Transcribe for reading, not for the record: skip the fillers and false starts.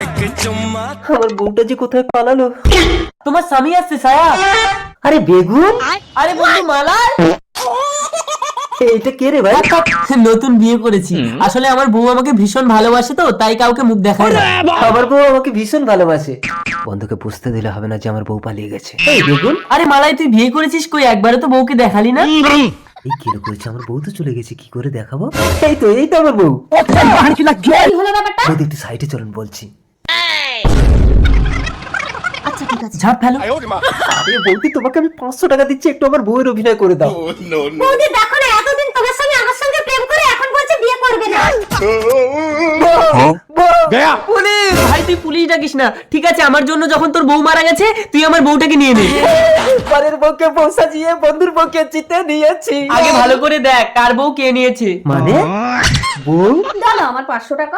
আমার বউটা যে কোথায় পালালো। তোমার স্বামী আসছে ছায়া। আরে বেগুন, আরে বন্ধু মালাই। এটা কে রে ভাই? নতুন বিয়ে করেছি, আসলে আমার বউ আমাকে ভীষণ ভালোবাসে তো তাই কাউকে মুখ দেখায় না। আমার বউ আমাকে ভীষণ ভালোবাসে। বন্ধুকে বুঝতে দিলে হবে না যে আমার বউ পালিয়ে গেছে। এই বেগুন, আরে মালাই তুই বিয়ে করেছিস কই, একবারে তো বউকে দেখালি না। এই কি করেছে? আমার বউ তো চলে গেছে, কি করে দেখাবো? এই তো আমার বউ। কি হলো ব্যাপারটা? বৌদি একটু সাইডে চলুন বলছি। আচ্ছা ঠিক আছে। ঝাপ ফেলো। আরে বৌদি, তোমাকে আমি 500 টাকা দিচ্ছি, একটু আমার বউয়ের অভিনয় করে দাও। বৌদি দেখো না, এতদিন তোমার সঙ্গে আমার সঙ্গে প্রেম করে এখন বলছে বিয়ে করবে না। পুলিশ! ভাই তুই পুলিশ ডাকিস না, ঠিক আছে? আমার জন্য যখন তোর বউ মারা গেছে তুই আমার বউটাকে নিয়ে নে। পরের বউকে বউ সাজিয়ে বন্ধুর বউকে জিতে নিয়েছি। আগে ভালো করে দেখ কার বউ কে নিয়েছে। মানে বউ দাও না আমার 500 টাকা।